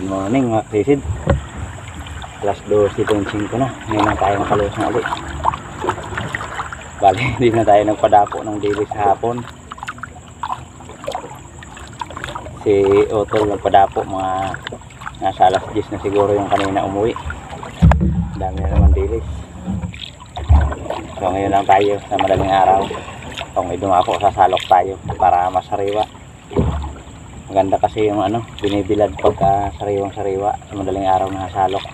Good morning mga kasisid. Alas 12:05 na. Ngayon na tayo nakaluwas na ulit. Bali, hindi na tayo nagpadapo ng dilis sa hapon. Si Otol nagpadapo mga nasa alas 10 na siguro yung kanina umuwi. Dami na naman dilis. So ngayon lang tayo sa madaling araw. Kung may dumako, sasalok tayo para masariwa. Maganda kasi yung binibilad pagka sariwang sariwa sa madaling araw na salok.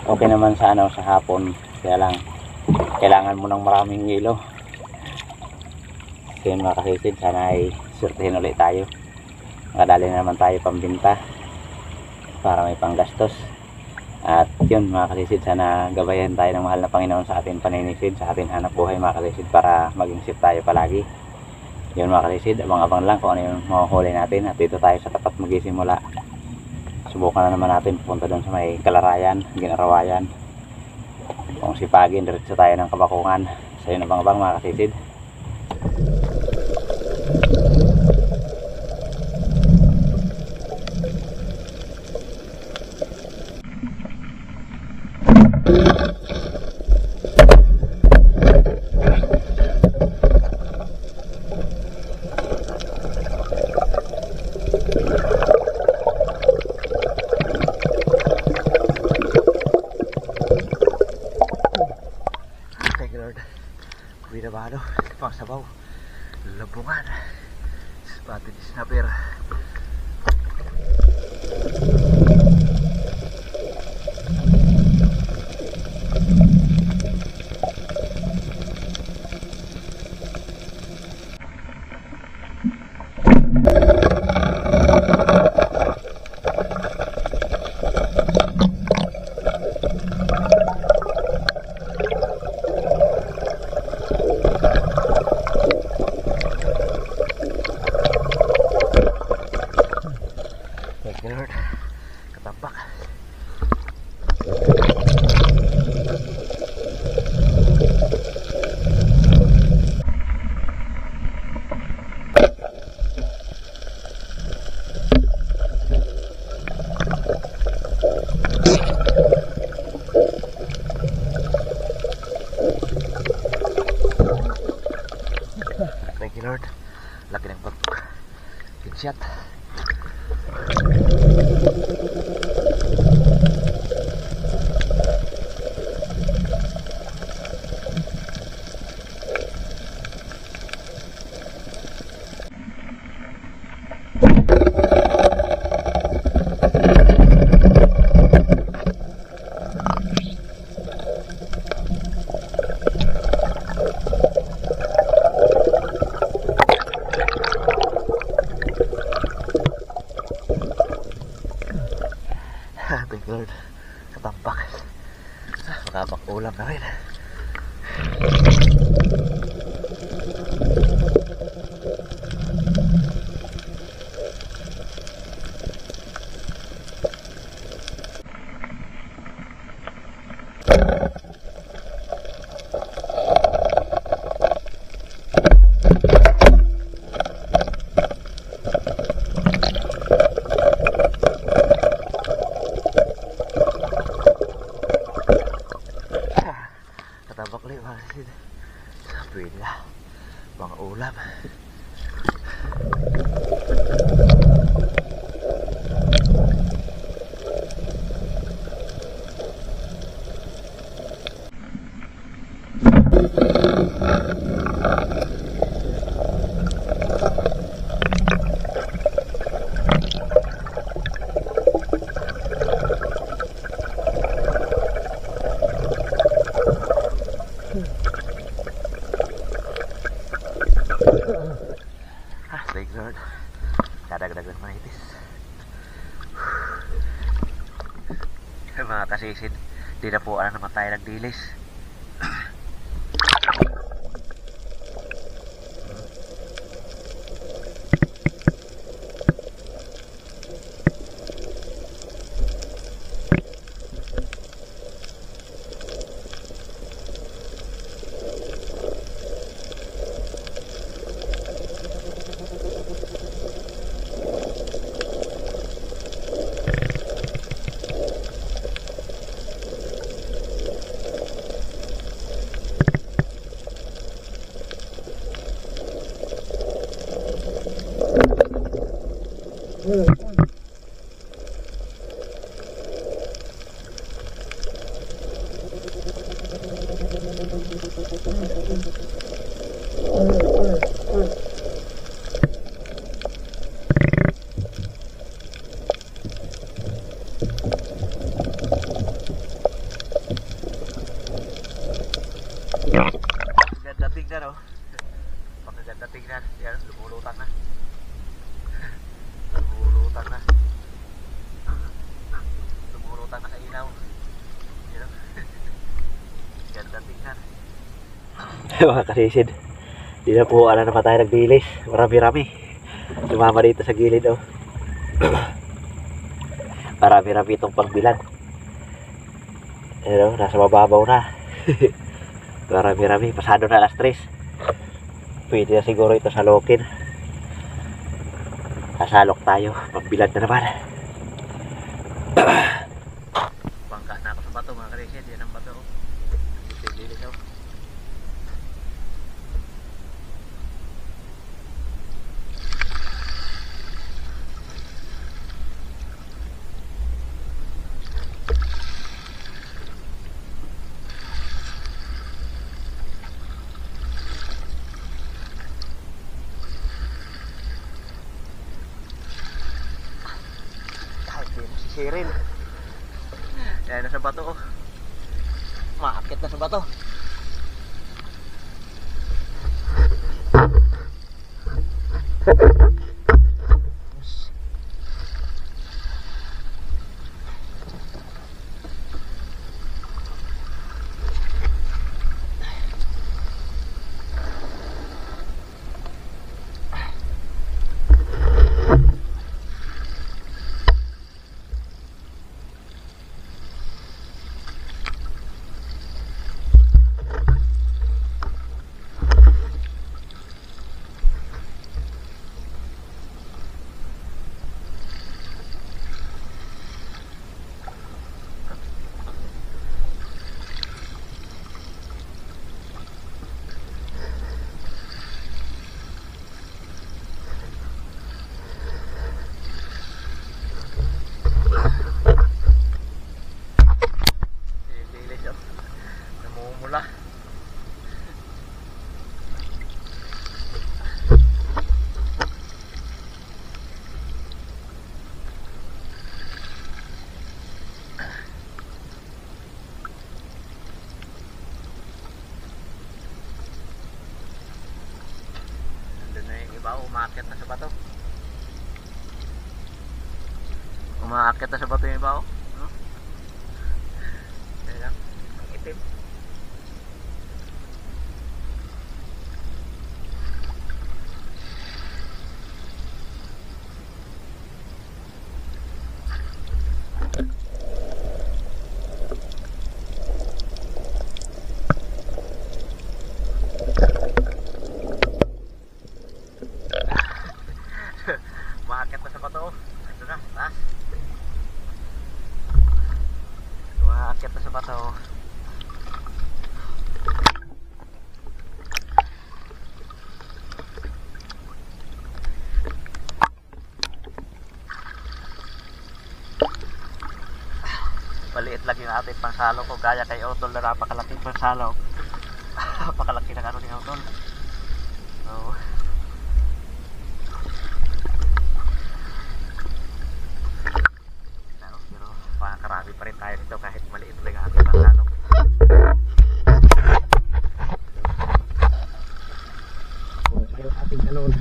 Okay naman sa sa hapon, kaya lang kailangan mo ng maraming hilo. So yun mga kasisid, sana ay surtihin ulit tayo. Makadali na naman tayo pambinta para may panggastos. At yun mga kasisid, sana gabayan tayo ng mahal na Panginoon sa ating paninisid, sa ating hanap buhay mga kasisid, para maging safe tayo palagi. Yun mga kasisid, abang-abang lang kung ano yung mahuhuli natin. At dito tayo sa tapat magisimula. Subukan na naman natin pupunta doon sa may Kalarayan, Ginarawayan. Kung sipagin, diretso tayo ng Kabakungan. So yun, abang-abang mga kasisid. Binabalo, pang sabaw, labungan, spotted snapper. Katabak. Thank you Lord. Laki ng pag-pinsyat. Thank you Lord. Katampak. Makapang ulam na rin. Katabak ulit mga kasisid. Pwede na mga ulam. Thank you Lord. Kadagdag ng manitis. Mga kasisid, di na po naman tayo nagdilis. Ganda tignan oh. Pagkaganda tignan. Yan, lumulutang na. Lumulutang na. Lumulutang na sa ilaw. Yan oh. Ganda tignan. Mga kasisid, di na po na naman tayo nagdilis. Marami-rami lumama dito sa gilid oh. Marami-rami itong pagbilan. Ayan oh, nasa mababaw na. Marami-rami, pasado na alas 3. Pwede na siguro ito sa lokin. Sasalok tayo, pagbilan na naman. Bangka na ako sa bato mga kasisid. Yan ang bato oh. Dilis oh. Sisirin. Yan, nasa bato oh. Maakit na sa bato. Namumula. Nandun na yung iba, umaakit na sa bato. Umaakit na sa bato yung iba oh. Ayan, ang itim. Umaakit na sa bato oh. Ito na, taas. Umaakit na sa bato oh. Maliit lang yung ating pansalo ko, gaya kay Otol na napakalaking pansalo. Napakalaki ng ano ni Otol. So, pero makakarami pa rin tayo nito kahit maliit lang ang ating pansalo. Yung ating galon.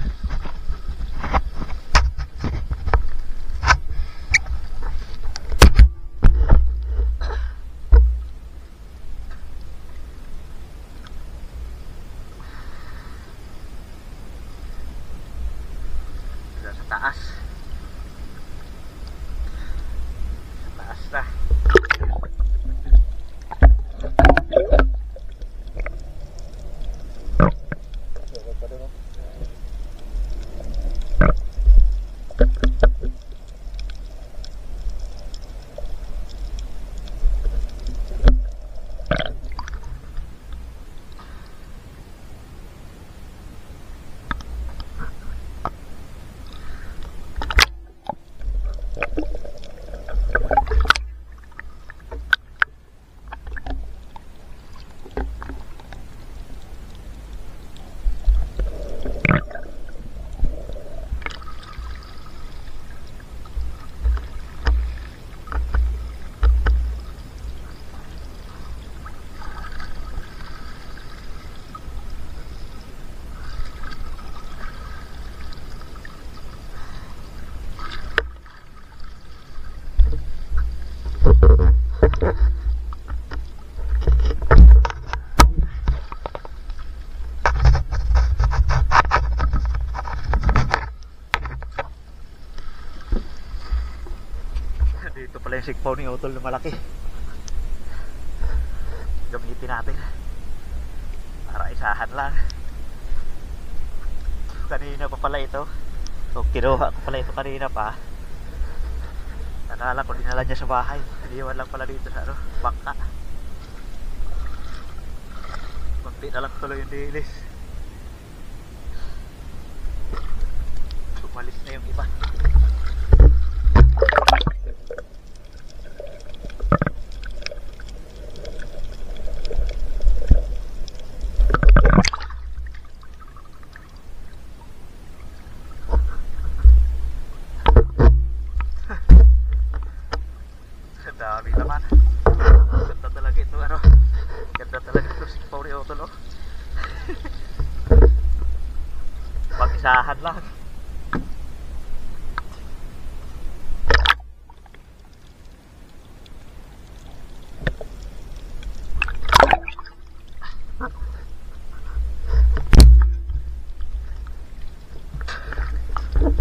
Ito pala yung sigpaw ni Utol na malaki. Gamitin natin para isahan lang. Kanina pa pala ito. O kinuha ko pala ito kanina pa. Nakala ko dinala niya sa bahay. Iniwan lang pala dito sa bangka. Kunti na lang tuloy yung dilis. Umalis na yung iba. Dami naman. Ganda talaga ito Ganda talaga ito si Pauri Otol Pag-isahan lang.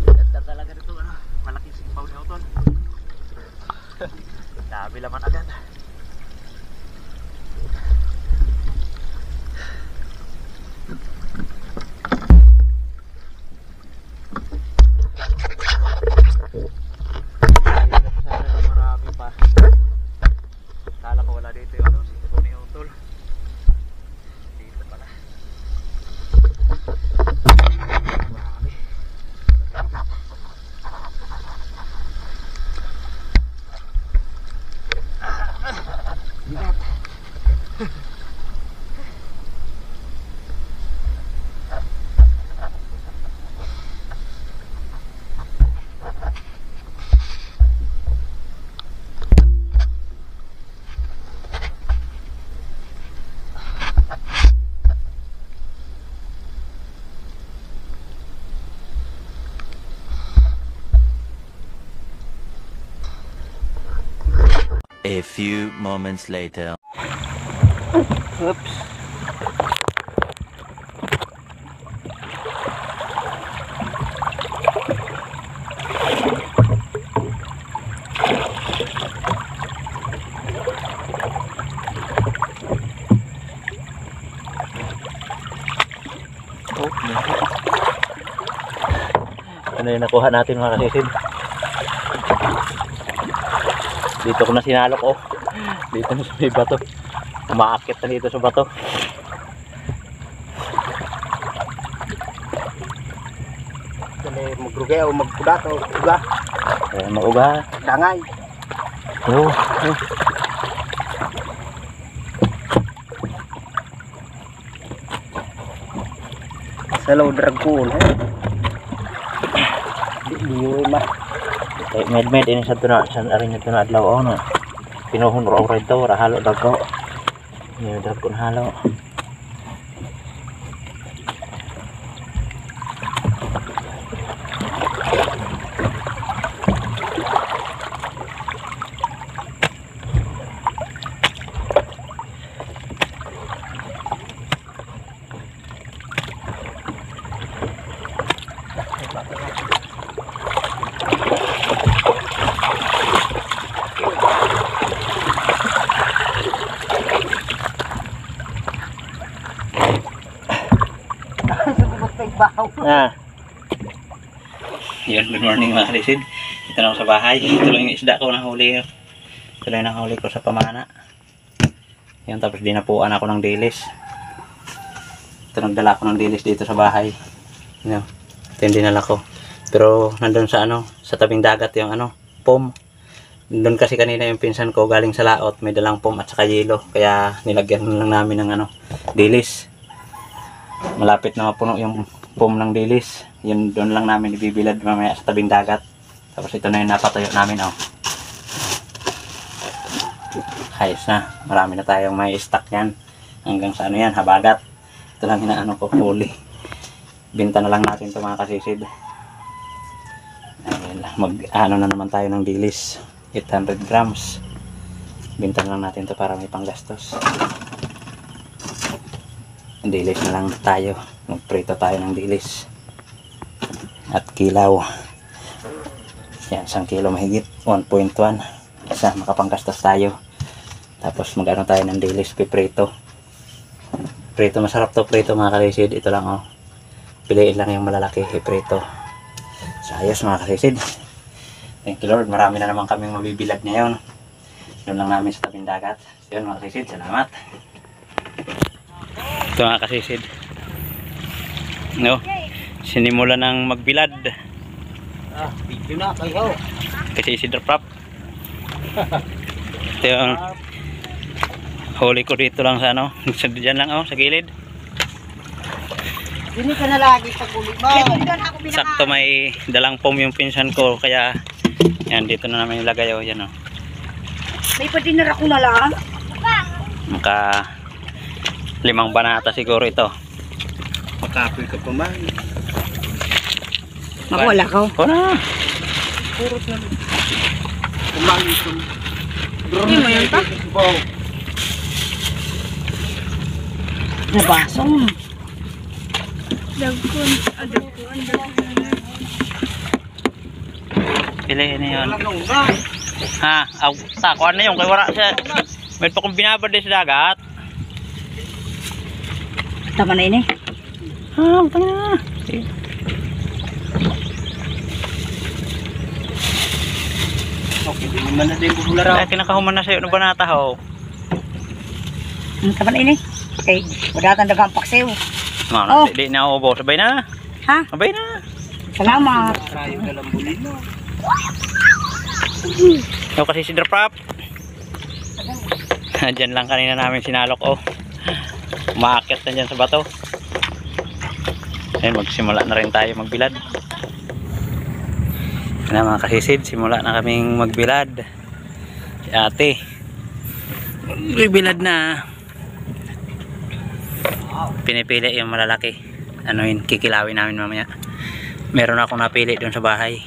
Ganda talaga ito malaking si Pauri Otol. Dami laman agad. Marami pa. Kala ko wala dito yung si Tony Utol. Dito pala. Marami. A few moments later. Oops. Ano yung nakuha natin mga kasisid? Dito ko na sinalok dito na sa may bato. Umaakit na dito sa bato. Dali magrugay o magpudat o uga. Mauga. Dangay. Oo. Selaw dragon. Di mah. Med ini sa aring ito na adlaw pinuhon ro ora ito ora halo dagko. Ni dagkon halo. Yun, good morning mga kalisid. Ito na ako sa bahay. Ito lang yung isda ko nahuli. Ito lang yung nahuli ko sa pamana. Yun, tapos dinapuan ako ng dilis. Ito nagdala ko ng dilis dito sa bahay. Yun, ito yung dinala ko. Pero nandun sa sa tabing dagat yung pom. Doon kasi kanina yung pinsan ko galing sa laot. May dalang pom at saka yelo. Kaya nilagyan lang namin ng dilis. Malapit na mapuno yung pom ng dilis. Yun doon lang namin ibibilad mamaya sa tabing dagat. Tapos ito na yung napatayo namin Ayos na. Marami na tayong may stock yan. Hanggang sa yan, habagat. Ito lang hinaano ko, huli. Binta na lang natin ito mga kasisid. Mag-ano na naman tayo ng dilis. 800 grams. Binta na lang natin ito para may panggastos. Dilis na lang tayo. Magprito tayo ng dilis. At kilaw. Yan, 1 kilo mahigit. 1.1. Isa, makapanggastos tayo. Tapos mag-ano tayo ng dilis, piprito. Prito, masarap to prito mga kalisid. Ito lang oh. Piliin lang yung malalaki, iprito. So ayos mga kalisid. Thank you Lord, marami na naman kaming mabibilad ngayon. Doon lang namin sa tabing dagat. So yun mga kalisid, salamat. Ito mga kalisid. No, sinimula ng magbilad. Video na kayo. Kasi si Prop. Ito yung huli ko dito lang sa ano. Diyan lang oh, sa gilid. Hindi ka na lagi sa kulit mo. Sakto may dalang pom yung pinsan ko. Kaya yan, dito na namin ilagay oh. Yan oh. May patinara ko na lang. Maka 5 banata siguro ito. Makapoy ka pa man. Wala ko. Wala. Purot na. Kumain ko. Hindi mo yan pa? Nabasong. Dagkon. Piliin na yun. Ha? Takuan na yun. Kaya wala siya. May pa kong binabad sa dagat. Tama na ini. Ha? Tama na. Okay, di naman na din bubula raw. Kaya kinakahuman na sa'yo na banata ho. Tama na ini. Okay, wadatan dagang paksiw. Mana, Oh. di na ubo. Sabay na. Ha? Sabay na. Salamat. Rayo na lang bulin mo. Ito kasi si Prop. Diyan lang kanina namin sinalok oh. Umaakit na dyan sa bato. Ayun, magsimula na rin tayo magbilad. Na mga kasisid, simula na kaming magbilad. Si ate bibilad na. Pinipili yung malalaki. Ano yun, kikilawin namin mamaya. Meron akong napili doon sa bahay.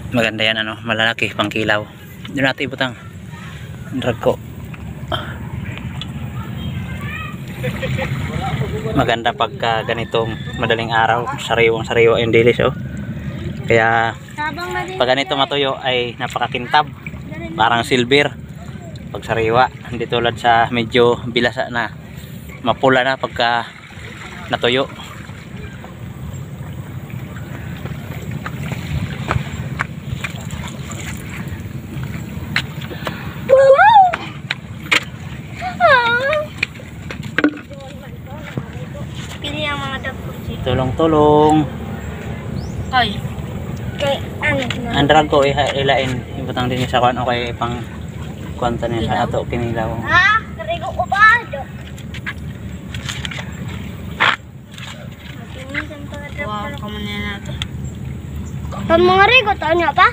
Maganda yan ano, malalaki, pangkilaw. Doon natin ibutang drag ko. Maganda pagka ganito madaling araw, sariwang sariwa yung dilis oh. Kaya pag ganito matuyo ay napakakintab, parang silver pag sariwa, hindi tulad sa medyo bilasa na mapula na pagka natuyo. Pili ang mga dagko. Tulong-tulong. Ay. Kay ano na. Ang drag ko ilain ibutang din sa kuan okay pang kwanta niya sa ato kinilaw. Ha? Karigo ko ba? Wow, kamu na nato. Pag mga rigo, taon niya pa?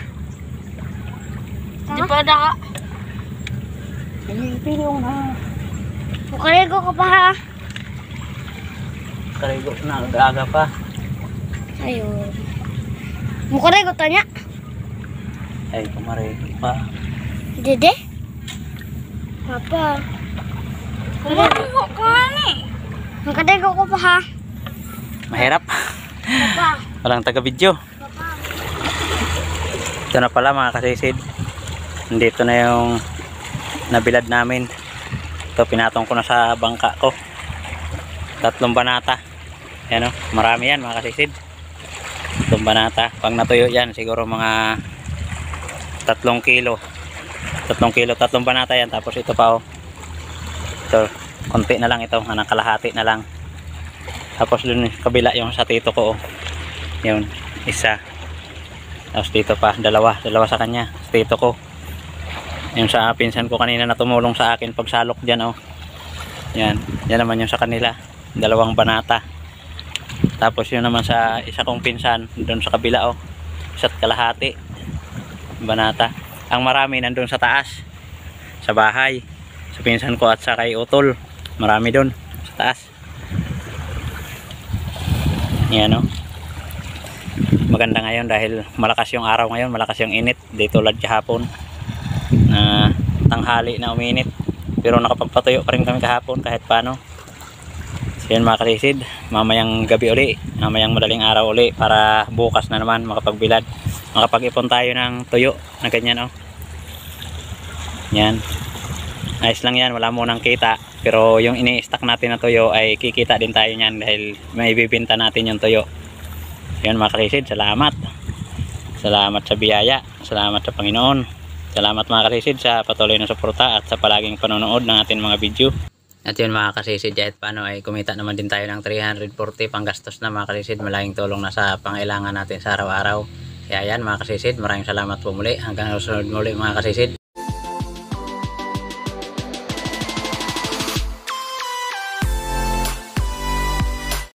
Di pa da ka. Pilong na. Karigo ko pa ha? Karigo na aga pa. Ayun. Mukarigo taon niya? Ay kumare pa. Dede? Papa. Karigo ka ni. Karigo ko pa ha? Mahirap. Papa. Walang taga-video. Papa. Ito na pala mga kasisid. Nandito na yung nabilad namin. Ito pinatong ko na sa bangka ko. 3 banata. Yan o, marami yan mga kasisid. 3 banata. Pag natuyo yan siguro mga 3 kilo. 3 kilo, 3 banata yan. Tapos ito pa o. Ito, konti na lang ito. Anang kalahati na lang. Tapos dun kabila yung sa tito ko o. Yun, isa. Tapos dito pa, dalawa sa kanya, sa tito ko. Yung sa pinsan ko kanina na tumulong sa akin pagsalok dyan oh. Yan naman yung sa kanila, 2 banata. Tapos yun naman sa isa kong pinsan, doon sa kabila oh, 1 kalahati banata. Ang marami nandun sa taas, sa bahay, sa pinsan ko at sa kay Utol. Marami doon sa taas. Yan oh. Maganda ngayon dahil malakas yung araw ngayon, malakas yung init, di tulad kahapon na tanghali na uminit, pero nakapagpatuyo pa rin kami kahapon kahit paano. So yun mga kalisid, mamayang gabi uli, mamayang madaling araw uli para bukas na naman makapagbilad, makapag-ipon tayo ng tuyo na ganyan oh. Yan. Ayos lang yan, wala munang kita. Pero yung ini-stack natin na tuyo ay kikita din tayo niyan dahil may bibenta natin yung tuyo. Yan mga kalisid, salamat. Salamat sa biyaya, salamat sa Panginoon. Salamat mga kalisid sa patuloy na suporta at sa palaging panonood ng ating mga video. At yun mga kalisid, kahit paano ay kumita naman din tayo ng 340 panggastos na mga kalisid. Malaking tulong na sa pangailangan natin sa araw-araw. Kaya yan mga kalisid, maraming salamat po muli. Hanggang susunod muli mga kalisid.